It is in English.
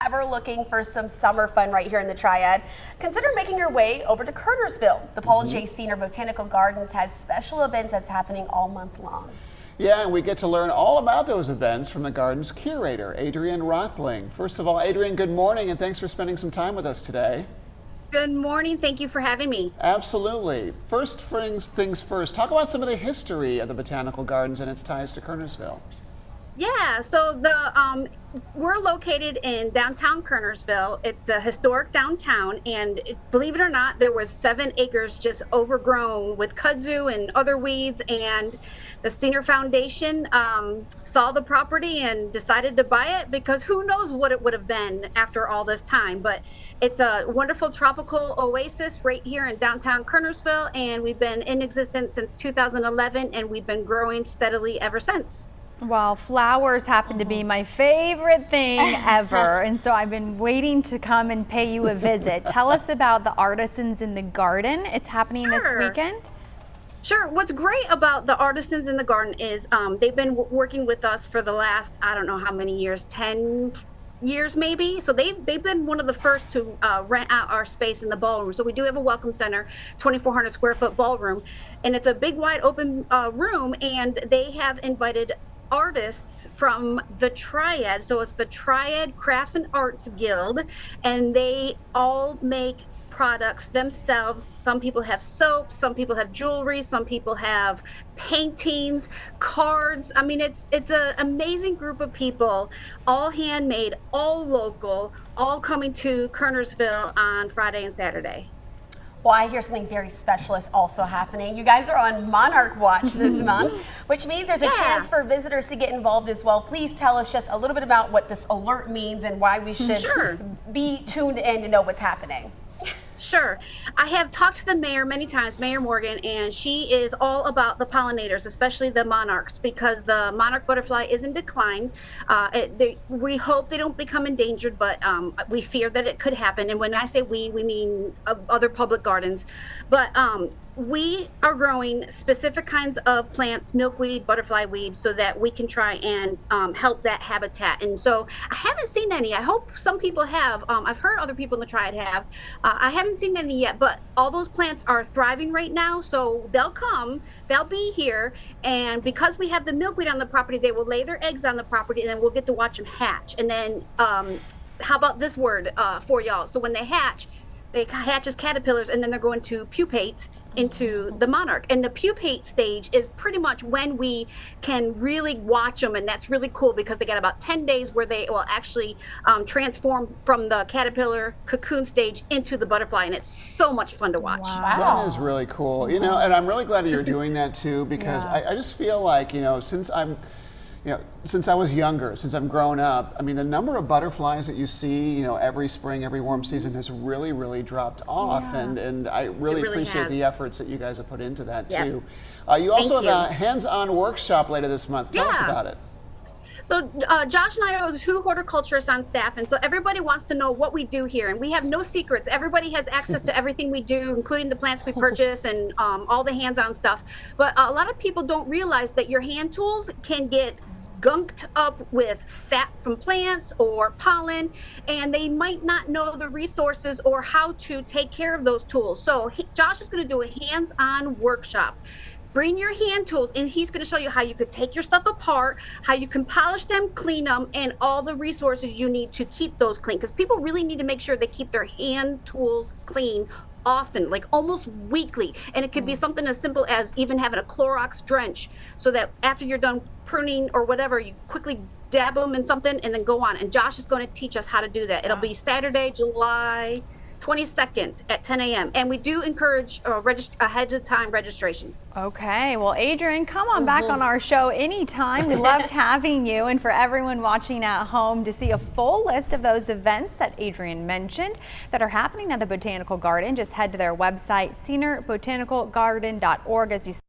ever looking for some summer fun right here in the Triad, consider making your way over to Kernersville. The Paul J. Senior Botanical Gardens has special events that's happening all month long. Yeah, and we get to learn all about those events from the garden's curator, Adrienne Rothling. First of all, Adrienne, good morning, and thanks for spending some time with us today. Good morning. Thank you for having me. Absolutely. First things first, talk about some of the history of the Botanical Gardens and its ties to Kernersville. Yeah, so we're located in downtown Kernersville. It's a historic downtown, and believe it or not, there was 7 acres just overgrown with kudzu and other weeds, and the Senior Foundation saw the property and decided to buy it because who knows what it would have been after all this time. But it's a wonderful tropical oasis right here in downtown Kernersville, and we've been in existence since 2011, and we've been growing steadily ever since. Well, flowers happen to be my favorite thing ever, and so I've been waiting to come and pay you a visit. Tell us about the Artisans in the Garden. It's happening this weekend. Sure. What's great about the Artisans in the Garden is they've been working with us for the last, I don't know how many years, 10 years maybe. So they've been one of the first to rent out our space in the ballroom. So we do have a welcome center, 2,400 square foot ballroom, and it's a big wide open room, and they have invited artists from the Triad. So it's the Triad Crafts and Arts Guild, and they all make products themselves. Some people have soap, some people have jewelry, some people have paintings, cards. I mean, it's an amazing group of people, all handmade, all local, all coming to Kernersville on Friday and Saturday. Well, I hear something very special is also happening. You guys are on Monarch Watch this month, which means there's a chance for visitors to get involved as well. Please tell us just a little bit about what this alert means and why we should be tuned in to know what's happening. Sure. I have talked to the mayor many times, Mayor Morgan, and she is all about the pollinators, especially the monarchs, because the monarch butterfly is in decline. We hope they don't become endangered, but we fear that it could happen. And when I say we mean other public gardens. But we are growing specific kinds of plants, milkweed, butterfly weed, so that we can try and help that habitat. And so I haven't seen any. I hope some people have. I've heard other people in the Triad have. I haven't seen any yet, but all those plants are thriving right now. So they'll be here. And because we have the milkweed on the property, they will lay their eggs on the property, and then we'll get to watch them hatch. And then how about this word for y'all? So when they hatch as caterpillars, and then they're going to pupate into the monarch. And the pupate stage is pretty much when we can really watch them, and that's really cool because they got about 10 days where they will actually transform from the caterpillar cocoon stage into the butterfly, and it's so much fun to watch. Wow. That is really cool. You know, and I'm really glad that you're doing that too, because I just feel like, since I was younger, since I've grown up, I mean, the number of butterflies that you see, every spring, every warm season has really, really dropped off. And I really appreciate the efforts that you guys have put into that too. You also have a hands-on workshop later this month. Tell us about it. So Josh and I are the 2 horticulturists on staff, and so everybody wants to know what we do here, and we have no secrets. Everybody has access to everything we do, including the plants we purchase and all the hands-on stuff. But a lot of people don't realize that your hand tools can get gunked up with sap from plants or pollen, and they might not know the resources or how to take care of those tools. So Josh is going to do a hands-on workshop. Bring your hand tools, and he's going to show you how you could take your stuff apart, how you can polish them, clean them, and all the resources you need to keep those clean, because people really need to make sure they keep their hand tools clean often, like almost weekly. And it could be something as simple as even having a Clorox drench, so that after you're done pruning or whatever, you quickly dab them in something and then go on. And Josh is going to teach us how to do that. It'll be Saturday, July 22nd at 10 a.m. And we do encourage ahead of time registration. Okay, well, Adrienne, come on back on our show anytime. We loved having you. And for everyone watching at home, to see a full list of those events that Adrienne mentioned that are happening at the Botanical Garden, just head to their website, seniorbotanicalgarden.org. As you